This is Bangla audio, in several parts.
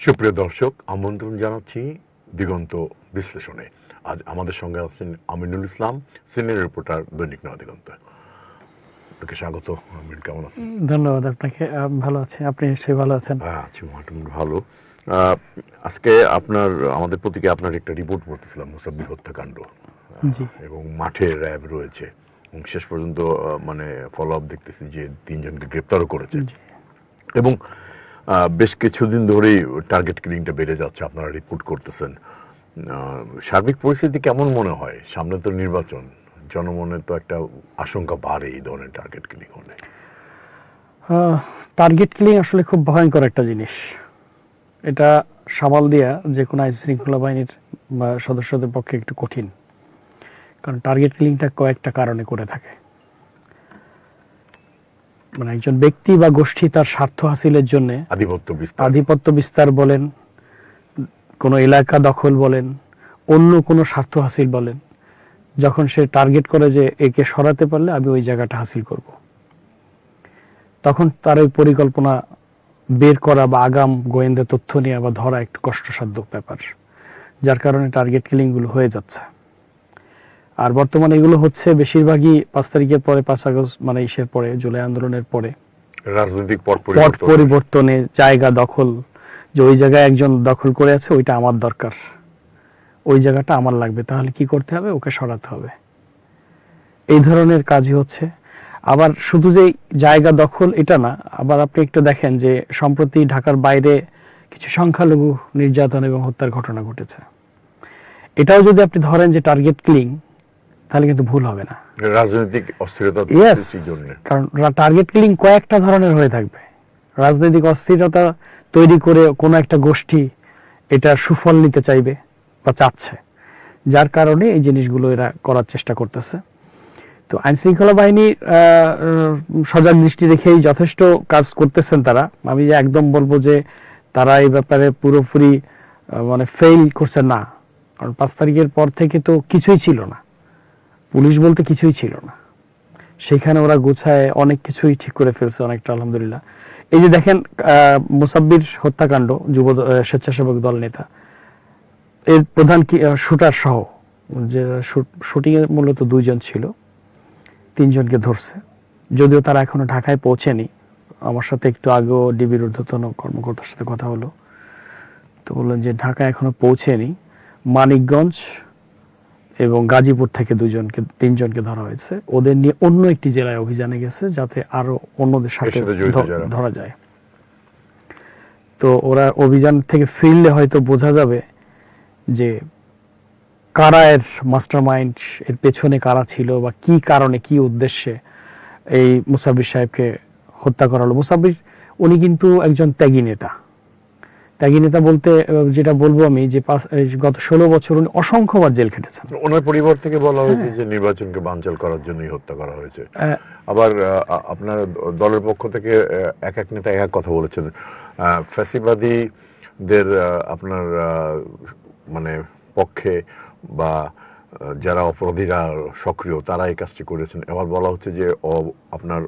সুপ্রিয় দর্শক, আমন্ত্রণ জানাচ্ছি দিগন্ত বিশ্লেষণে। আজ আমাদের সঙ্গে আছেন আমিনুল ইসলাম, সিনিয়র রিপোর্টার, দৈনিক নয়াদিগন্ত। আপনাকে স্বাগত। আমিন, কেমন আছেন? ধন্যবাদ আপনাকে। ভালো আছি, আপনি নিশ্চয়ই ভালো আছেন? হ্যাঁ, আছি মোটামুটি ভালো। আজকে আমাদের প্রতীকে আপনার একটা রিপোর্ট পড়তেছিলাম, মুসাব্বির হত্যাকাণ্ড। জি। এবং মাঠে র্যাব রয়েছে এবং শেষ পর্যন্ত মানে ফলো আপ দেখতেছি যে 3 জনকে গ্রেপ্তারও করেছে। এবং বেশ কিছুদিন ধরেই টার্গেট কিলিংটা বেড়ে যাচ্ছে, আপনারা রিপোর্ট করতেছেন। সার্বিক পরিস্থিতি কেমন মনে হয়? সামনে তো নির্বাচন, জনমনে তো একটা আশঙ্কা বাড়ে এই ধরনের টার্গেট কিলিং হলে। টার্গেট কিলিং আসলে খুব ভয়ঙ্কর একটা জিনিস। এটা সামাল দেওয়া যে কোনো আইন শৃঙ্খলা বাহিনীর বা সদস্যদের পক্ষে একটু কঠিন, কারণ টার্গেট কিলিংটা কয়েকটা কারণে করে থাকে। মানে একজন ব্যক্তি বা গোষ্ঠী তার স্বার্থ হাসিলের জন্য আধিপত্য বিস্তার বলেন, কোনো এলাকা দখল বলেন, অন্য কোনো স্বার্থ হাসিল বলেন, যখন সে টার্গেট করে যে একে সরাতে পারলে আমি ওই জায়গাটা হাসিল করব, তখন তার ওই পরিকল্পনা বের করা বা আগাম গোয়েন্দা তথ্য নিয়ে বা ধরা একটু কষ্টসাধ্য ব্যাপার, যার কারণে টার্গেট কিলিংগুলো হয়ে যাচ্ছে। আর বর্তমানে এগুলো হচ্ছে বেশিরভাগই 5 তারিখের পরে, 5 আগস্ট মানে ইসের পরে, জুলাই আন্দোলনের পরে, রাজনৈতিক পট পরিবর্তনে, জায়গা দখল, যে ওই জায়গায় একজন দখল করে আছে, ওইটা আমার দরকার, ওই জায়গাটা আমার লাগবে, তাহলে কি করতে হবে, ওকে সরাতে হবে, এই ধরনের কাজই হচ্ছে। আবার শুধু যে জায়গা দখল এটা না, আবার আপনি একটু দেখেন যে সম্প্রতি ঢাকার বাইরে কিছু সংখ্যালঘু নির্যাতন এবং হত্যার ঘটনা ঘটেছে। এটাও যদি আপনি ধরেন যে টার্গেট কিলিং, তাহলে কিন্তু ভুল হবে না। রাজনৈতিক অস্থিরতা জন্য, কারণ টার্গেট কিলিং কয়েকটা ধরনের হয়ে থাকবে। রাজনৈতিক অস্থিরতা তৈরি করে কোনো একটা গোষ্ঠী এটা সুফল নিতে চাইবে বা চাচ্ছে, যার কারণে এই জিনিসগুলো এরা করার চেষ্টা করতেছে। তো আইন শৃঙ্খলা বাহিনী সজাগ দৃষ্টি রেখেই যথেষ্ট কাজ করতেছেন তারা। আমি যে একদম বলবো যে তারা এই ব্যাপারে পুরোপুরি মানে ফেইল করছে না, কারণ 5 তারিখের পর থেকে তো কিছুই ছিল না, পুলিশ বলতে কিছুই ছিল না। সেখানে ওরা গুছায় অনেক কিছুই ঠিক করে ফেলছে অনেকটা, আলহামদুলিল্লাহ। এই যে দেখেন মুসাব্বির হত্যাকাণ্ড, যুব স্বেচ্ছাসেবক দল নেতা, এর প্রধান শুটার সহ, যে শুটিং এর মূলত 2 জন ছিল, 3 জনকে ধরছে। যদিও তারা এখনো ঢাকায় পৌঁছেনি। আমার সাথে একটু আগেও ডিবির ঊর্ধ্বতন কর্মকর্তার সাথে কথা হলো, তো বললেন যে ঢাকায় এখনো পৌঁছেনি। মানিকগঞ্জ এবং গাজীপুর থেকে 3 জনকে ধরা হয়েছে। ওদের নিয়ে অন্য একটি জেলায় অভিযানে গেছে, যাতে আরো অন্যদের সাথে ধরা যায়। তো ওরা অভিযান থেকে ফিরলে হয়তো বোঝা যাবে যে কারা এর মাস্টারমাইন্ড, এর পেছনে কারা ছিল, বা কি কারণে, কি উদ্দেশ্যে এই মুসাব্বির সাহেবকে হত্যা করা হলো। মুসাব্বির উনি কিন্তু একজন ত্যাগী নেতা। ত্যাগী নেতা বলতে যেটা বলবো আমি, যে গত 16 বছর উনি অসংখ্যবার জেল খেটেছেন। ওনার পরিবার থেকে বলা হয়েছে যে নির্বাচনকে বানচাল করার জন্যই হত্যা করা হয়েছে। আবার আপনার দলের পক্ষ থেকে এক নেতা এক কথা বলেছেন, ফ্যাসিবাদীদের আপনার মানে পক্ষে বা যারা অপরাধীরা সক্রিয়, তারা এই কাজটি করেছেন। এবার বলা হচ্ছে যে আপনার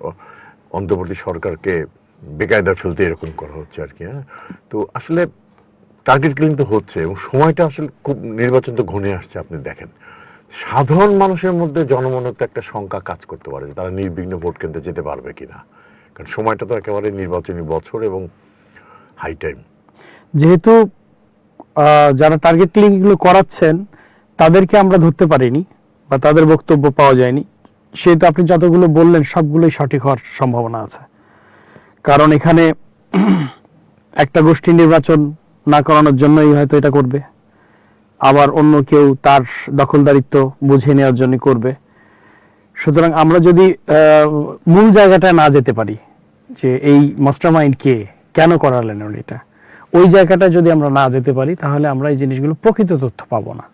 অন্তর্বর্তী সরকারকে বেকায়দায় ফেলতে এরকম করা হচ্ছে আর কি। হ্যাঁ, তো আসলে টার্গেট কিলিং তো হচ্ছে এবং সময়টা আসলে খুব, নির্বাচন তো ঘনিয়ে আসছে। আপনি দেখেন সাধারণ মানুষের মধ্যে জনমনে তো একটা শঙ্কা কাজ করতে পারে, তারা নির্বিঘ্নে ভোট কেন্দ্রে যেতে পারবে কিনা, কারণ সময়টা তো একেবারে নির্বাচনী বছর এবং হাই টাইম। যেহেতু যারা টার্গেট কিলিং গুলো করাচ্ছেন তাদেরকে আমরা ধরতে পারিনি বা তাদের বক্তব্য পাওয়া যায়নি, সেহেতু আপনি যতগুলো বললেন সবগুলোই সঠিক হওয়ার সম্ভাবনা আছে। কারণ এখানে একটা গোষ্ঠী নির্বাচন না করানোর জন্যই হয়তো এটা করবে, আবার অন্য কেউ তার দখলদারিত্ব বুঝে নেওয়ার জন্য করবে। সুতরাং আমরা যদি মূল জায়গাটায় না যেতে পারি, যে এই মাস্টারমাইন্ড কে, কেন করালেন এটা, ওই জায়গাটা যদি আমরা না যেতে পারি, তাহলে আমরা এই জিনিসগুলো প্রকৃত তথ্য পাবো না।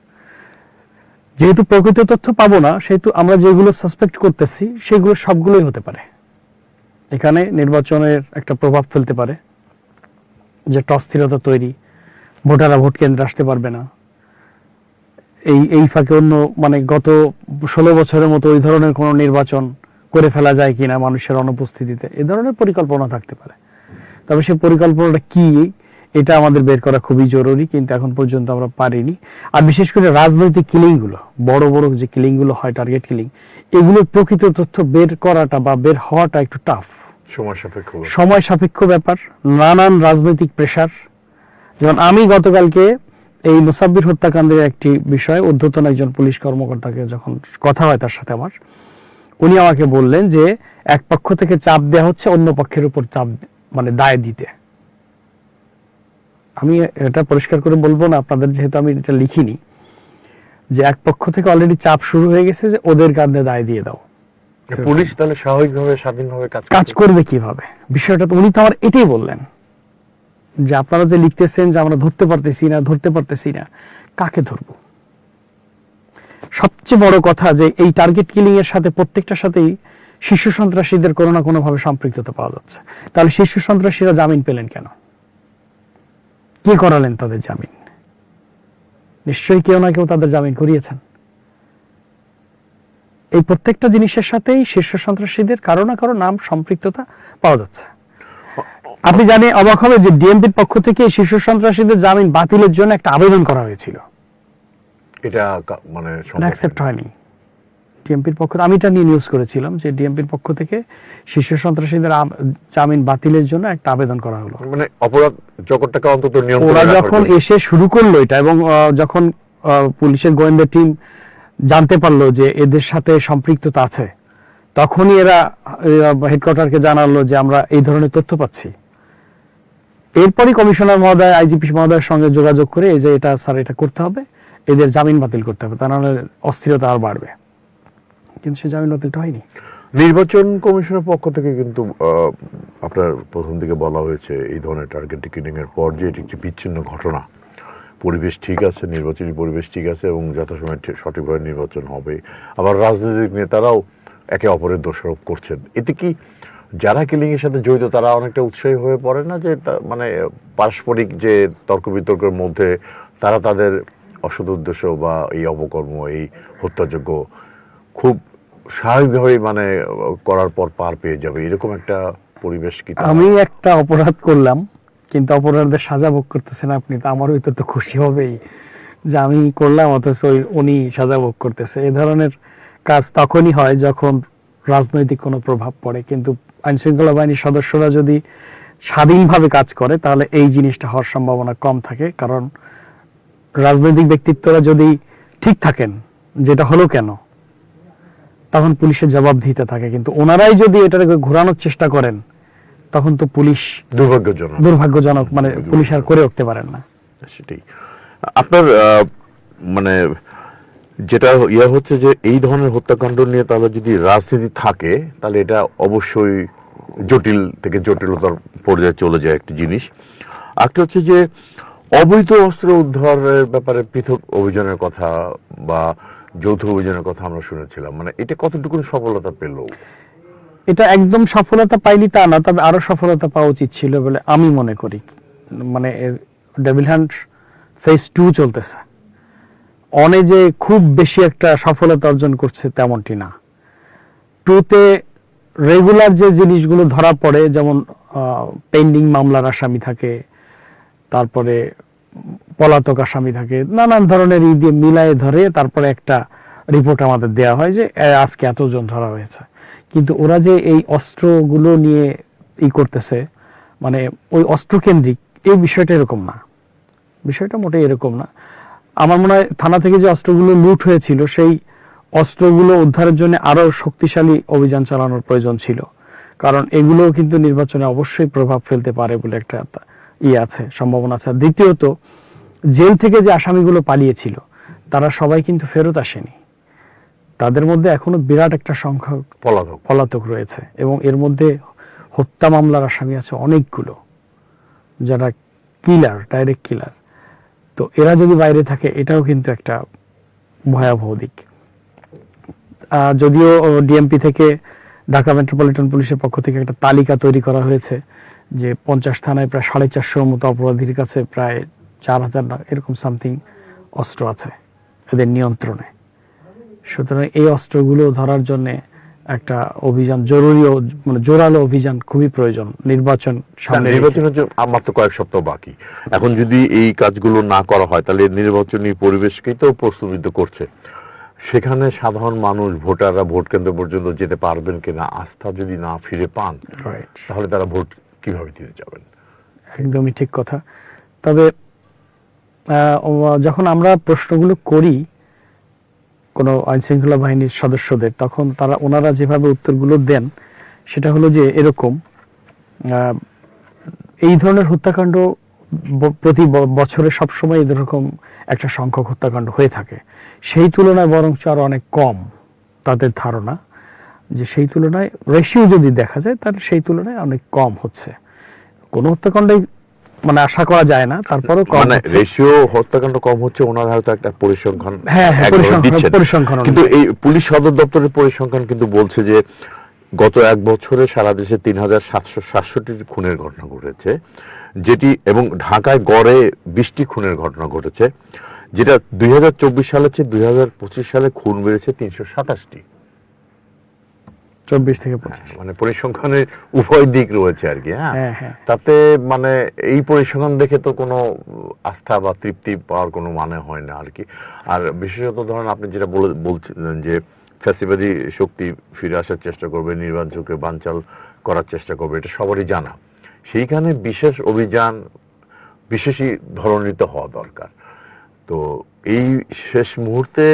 যেহেতু প্রকৃত তথ্য পাবো না, সেহেতু আমরা যেগুলো সাসপেক্ট করতেছি সেগুলো সবগুলোই হতে পারে। এখানে নির্বাচনের একটা প্রভাব ফেলতে পারে, যে অস্থিরতা তৈরি, ভোটাররা ভোট কেন্দ্রে আসতে পারবে না, এই ফাঁকে অন্য মানে গত 16 বছরের মতো ওই ধরনের কোনো নির্বাচন করে ফেলা যায় কিনা মানুষের অনুপস্থিতিতে, এই ধরনের পরিকল্পনা থাকতে পারে। তবে সেই পরিকল্পনাটা কি, এটা আমাদের বের করা খুবই জরুরি, কিন্তু এখন পর্যন্ত আমরা পারিনি। আর বিশেষ করে রাজনৈতিক কিলিং গুলো, বড় বড় যে কিলিং গুলো হয়, টার্গেট কিলিং, এগুলোর প্রকৃত তথ্য বের করাটা বা বের হওয়াটা একটু টাফ, সময় সাপেক্ষ ব্যাপার, নানান রাজনৈতিক প্রেসার। যেমন আমি গতকালকে এই মুসাব্বির হত্যাকাণ্ডের একটি বিষয় ঊর্ধ্বতন একজন পুলিশ কর্মকর্তাকে যখন কথা হয় তার সাথে আমার, উনি আমাকে বললেন যে এক পক্ষ থেকে চাপ দেওয়া হচ্ছে অন্য পক্ষের উপর চাপ, মানে দায় দিতে। আমি এটা পরিষ্কার করে বলবো না আপনাদের, যেহেতু আমি এটা লিখিনি, যে এক পক্ষ থেকে অলরেডি চাপ শুরু হয়ে গেছে যে ওদের কাঁধে দায় দিয়ে দাও। পুলিশ তাহলে স্বাভাবিকভাবে স্বাধীনভাবে কাজ করবে কিভাবে? বিষয়টা তো উনি তো আমার এটাই বললেন, যে আপনারা যে লিখতেছেন যে আমরা ধরতে পারতেছি না, কাকে ধরবো? সবচেয়ে বড় কথা যে এই টার্গেট কিলিং এর সাথে প্রত্যেকটার সাথেই শিশু সন্ত্রাসীদের কোনো না কোনো ভাবে সম্পৃক্ততা পাওয়া যাচ্ছে। তাহলে শিশু সন্ত্রাসীরা জামিন পেলেন কেন? কে করালেন তাদের জামিন? নিশ্চয়ই কেউ না কেউ তাদের জামিন করিয়েছেন। এই প্রত্যেকটা জিনিসের সাথেই শীর্ষ সন্ত্রাসীদের কারো না কারো নাম সম্পৃক্ততা পাওয়া যাচ্ছে। আপনি জানেন, অবাক হবে যে ডিএমপির পক্ষ থেকে শীর্ষ সন্ত্রাসীদের জামিন বাতিলের জন্য একটা আবেদন করা হয়েছিল, এটা মানে অ্যাকসেপ্ট হয়নি ডিএমপির পক্ষ। আমি এটা নিয়ে নিউজ করেছিলাম যে ডিএমপির পক্ষ থেকে শীর্ষ সন্ত্রাসীদের জামিন বাতিলের জন্য একটা আবেদন করা হলো। মানে অপরাধ জগৎটাকে অন্তত নিয়ন্ত্রণে ওরা যখন এসে শুরু করলো এটা, এবং যখন পুলিশের গোয়েন্দা টিম জানতে পারলো যে এদের সাথে সম্পৃক্ততা আছে, তখনই এরা হেডকোয়ার্টারকে জানালো যে আমরা এই ধরনের তথ্য পাচ্ছি। এরপরই কমিশনার মহোদয়, আইজিপি মহোদয়ের সঙ্গে যোগাযোগ করে এই যে এটা স্যার এটা করতে হবে, এদের জামিন বাতিল করতে হবে, তা নাহলে অস্থিরতা আর বাড়বে। কিন্তু সে জামিন বাতিলটা হয়নি। নির্বাচন কমিশনের পক্ষ থেকে কিন্তু আপনার প্রথম দিকে বলা হয়েছে এই ধরনের টার্গেট কিলিং এর পর যে এটি একটি বিচ্ছিন্ন ঘটনা, পরিবেশ ঠিক আছে, নির্বাচনী পরিবেশ ঠিক আছে এবং যথাসময়ে সঠিকভাবে নির্বাচন হবে। আবার রাজনৈতিক নেতারাও একে অপরের দোষারোপ করছেন। এতে কি যারা কিলিং এর সাথে জড়িত তারা অনেকটা উৎসাহী হয়ে পড়ে না, যে মানে পারস্পরিক যে তর্ক বিতর্কের মধ্যে তারা তাদের অসৎ উদ্দেশ্য বা এই অপকর্ম, এই হত্যাযোগ্য খুব স্বাভাবিকভাবে মানে করার পর পার পেয়ে যাবে, এরকম একটা পরিবেশ কি? আমি একটা অপরাধ করলাম, কিন্তু অপরাধের সাজা ভোগ করতেছেন আপনি, তো আমার হয়তো তো খুশি হবেই যে আমি করলাম অথচ উনি সাজা ভোগ করতেছে। এ ধরনের কাজ তখনই হয় যখন রাজনৈতিক কোনো প্রভাব পড়ে। কিন্তু আইন শৃঙ্খলা বাহিনীর সদস্যরা যদি স্বাধীনভাবে কাজ করে তাহলে এই জিনিসটা হওয়ার সম্ভাবনা কম থাকে। কারণ রাজনৈতিক ব্যক্তিত্বরা যদি ঠিক থাকেন, যেটা হলো কেন, তখন পুলিশের জবাবদিহিতা থাকে। কিন্তু ওনারাই যদি এটাকে ঘোরানোর চেষ্টা করেন, তখন তো পুলিশ দুর্ভাগ্যজনক, মানে পুলিশ আর করে উঠতে পারেন না। সেটাই আপনার মানে যেটা হচ্ছে যে এই ধরনের হত্যাকাণ্ড নিয়ে তাহলে যদি রাজনীতি থাকে তাহলে এটা অবশ্যই জটিল থেকে জটিলতার পর্যায়ে চলে যায় একটি জিনিস। একটা হচ্ছে যে অবৈধ অস্ত্র উদ্ধারের ব্যাপারে পৃথক অভিযানের কথা বা যৌথ অভিযানের কথা আমরা শুনেছিলাম, মানে এটা কতটুকু সফলতা পেল? এটা একদম সফলতা পাইনি তা না, তবে আরো সফলতা পাওয়া উচিত ছিল বলে আমি মনে করি। মানে ডেভিল হান্ট ফেজ 2 চলতেছে, অনে যে খুব বেশি একটা সফলতা অর্জন করছে তেমনটি না। 2তে রেগুলার যে জিনিসগুলো ধরা পড়ে, যেমন পেন্ডিং মামলার আসামি থাকে, তারপরে পলাতক আসামি থাকে, নানান ধরনের দিয়ে মিলায়ে ধরে তারপরে একটা রিপোর্ট আমাদের দেয়া হয় যে আজকে এতজন ধরা হয়েছে। কিন্তু ওরা যে এই অস্ত্রগুলো নিয়ে করতেছে, মানে ওই অস্ত্র কেন্দ্রিক, এই বিষয়টা এরকম না, বিষয়টা মোটেই এরকম না। আমার মনে হয় থানা থেকে যে অস্ত্রগুলো লুট হয়েছিল, সেই অস্ত্রগুলো উদ্ধারের জন্য আরো শক্তিশালী অভিযান চালানোর প্রয়োজন ছিল। কারণ এগুলো কিন্তু নির্বাচনে অবশ্যই প্রভাব ফেলতে পারে বলে একটা আছে, সম্ভাবনা আছে। দ্বিতীয়ত, জেল থেকে যে আসামিগুলো পালিয়েছিল তারা সবাই কিন্তু ফেরত আসেনি, তাদের মধ্যে এখনো বিরাট একটা সংখ্যক পলাতক রয়েছে, এবং এর মধ্যে হত্যা মামলার আসামি আছে অনেকগুলো, যারা কিলার, ডাইরেক্ট কিলার। তো এরা যদি বাইরে থাকে এটাও কিন্তু একটা ভয়াবহ দিক। যদিও ডিএমপি থেকে, ঢাকা মেট্রোপলিটন পুলিশের পক্ষ থেকে একটা তালিকা তৈরি করা হয়েছে যে 50 থানায় প্রায় 450 মতো অপরাধীর কাছে প্রায় 4000 এরকম সামথিং অস্ত্র আছে এদের নিয়ন্ত্রণে। সুতরাং এই অস্ত্রগুলো ধরার জন্য একটা অভিযান জরুরি মানে জোরালো অভিযান খুবই প্রয়োজন নির্বাচন সামনে রেখে। নির্বাচনের জন্য আর মাত্র কয়েক সপ্তাহ বাকি। এখন যদি এই কাজগুলো না করা হয় তাহলে নির্বাচনী পরিবেশকেই তো প্রস্তুত করছে। সেখানে সাধারণ মানুষ ভোটাররা ভোট কেন্দ্র পর্যন্ত যেতে পারবেন কিনা, আস্থা যদি না ফিরে পান Right. তাহলে তারা ভোট কিভাবে দিতে যাবেন? একদমই ঠিক কথা। তবে যখন আমরা প্রশ্নগুলো করি কোনো আইন শৃঙ্খলা বাহিনীর সদস্যদের, তখন ওনারা যেভাবে উত্তরগুলো দেন সেটা হলো যে এরকম, এই ধরনের হত্যাকাণ্ড প্রতি বছরে সবসময় এরকম একটা সংখ্যক হত্যাকাণ্ড হয়ে থাকে। সেই তুলনায় বরঞ্চ আরো অনেক কম তাদের ধারণা, যে সেই তুলনায় রেশিও যদি দেখা যায় তাহলে সেই তুলনায় অনেক কম হচ্ছে। কোনো হত্যাকাণ্ডই মানে আশা করা যায় না, তারপরেও কম মানে হচ্ছে। রেশিও হত্যাকাণ্ড কম হচ্ছে, ওনারা হয়তো একটা পরিসংখ্যান হ্যাঁ, দিচ্ছেন। পরিসংখ্যান কিন্তু এই পুলিশ সদর দপ্তরের পরিসংখ্যান কিন্তু বলছে যে গত এক বছরে সারা দেশে ৩,৭৬৭ খুনের ঘটনা ঘটেছে, যেটি এবং ঢাকায় গড়ে ২০টি খুনের ঘটনা ঘটেছে, যেটা ২০২৪ সালের চেয়ে ২০২৫ সালে খুন বেড়েছে ৩২৭টি। 24 থেকে 25। মানে পরিসংখ্যানের উভয় দিক রয়েছে আর কি। হ্যাঁ, হ্যাঁ। তাতে মানে এই পরিসংখ্যান দেখে তো কোনো আস্থা বা তৃপ্তি পাওয়ার কোনো মানে হয় না আর কি। আর বিশেষত ধরেন আপনি যেটা বলছিলেন যে ফ্যাসিবাদী শক্তি ফিরে আসার চেষ্টা করবে, নির্বাচনকে বানচাল করার চেষ্টা করবে, এটা সবারই জানা। সেইখানে বিশেষ অভিযান বিশেষই ধরনীত হওয়া দরকার। তো এই শেষ মুহূর্তে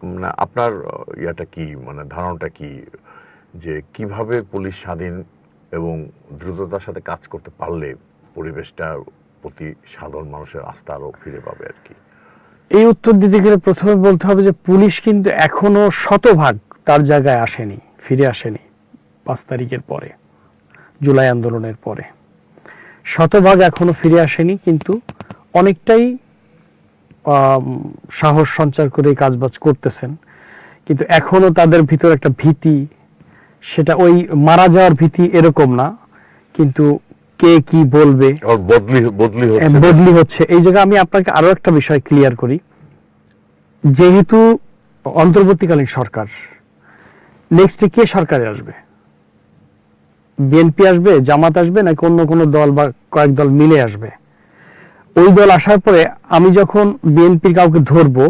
মানে আপনার ইয়াটা কি, মানে ধারণাটা কি যে কিভাবে পুলিশ স্বাধীন এবং দ্রুততার সাথে কাজ করতে পারলে পরিবেশটার প্রতি সাধারণ মানুষের আস্থা আরো ফিরে পাবে আর কি? এই উত্তর দিতে গেলে প্রথমে বলতে হবে যে পুলিশ কিন্তু এখনো শতভাগ তার জায়গায় আসেনি, ফিরে আসেনি 5 তারিখের পরে, জুলাই আন্দোলনের পরে শতভাগ এখনো ফিরে আসেনি, কিন্তু অনেকটাই সাহস সঞ্চার করে কাজবাজ করতেছেন। কিন্তু এখনো তাদের ভিতর একটা ভীতি, সেটা ওই মারা যাওয়ার ভীতি এরকম না, কিন্তু কে কি বলবে বদলি হচ্ছে। এই জায়গায় আমি আপনাকে আরো একটা বিষয় ক্লিয়ার করি, যেহেতু অন্তর্বর্তীকালীন সরকার, নেক্সটে কে সরকারে আসবে? বিএনপি আসবে, জামাত আসবে, নাকি অন্য কোনো দল বা কয়েক দল মিলে আসবে? ওই দল আসার পরে আমি যখন বিএনপির কাউকে ধরবো,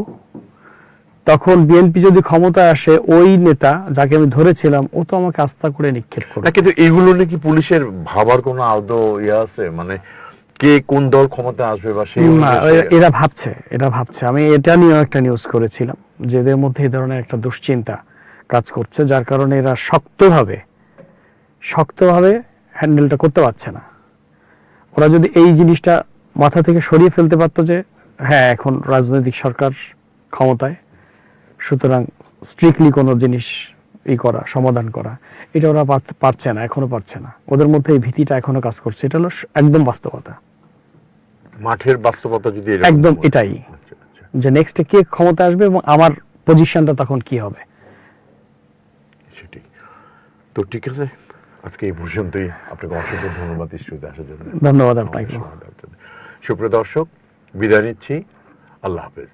তখন বিএনপি যদি ক্ষমতায় আসে, ওই নেতা যাকে আমি ধরেছিলাম ও তো আমাকে আস্থা করে নিক্ষেপ করবে। কিন্তু এগুলো নাকি পুলিশের ভাবার কোনো আদৌ ইয়ে আছে? মানে কে কোন দল ক্ষমতা আসবে বা সেই এরা ভাবছে। আমি এটা নিয়ে একটা নিউজ করেছিলাম যে এদের মধ্যে এই ধরনের একটা দুশ্চিন্তা কাজ করছে, যার কারণে এরা শক্তভাবে হ্যান্ডেলটা করতে পারছে না। ওরা যদি এই জিনিসটা মাথা থেকে সরিয়ে ফেলতে পারতো যে হ্যাঁ এখন রাজনৈতিক সরকার ক্ষমতায়, সুতরাং স্ট্রিক্টলি কোনো জিনিস সমাধান করা, এটা ওরা পারছে না, এখনো পারছে না। ওদের মধ্যে এই ভীতিটা এখনো কাজ করছে। এটা হলো একদম বাস্তবতা, মাঠের বাস্তবতা যদি একদম এটাই, যে নেক্সটে কে ক্ষমতা আসবে এবং আমার পজিশনটা তখন কি হবে। সেটাই তো। ঠিক আছে, আজকে এই পর্যন্তই। আপনাকে অসংখ্য ধন্যবাদ স্টুডিওতে আসার জন্য। ধন্যবাদ আপনাকে। সুপ্রিয় দর্শক, বিদায় নিচ্ছি। আল্লাহ হাফেজ।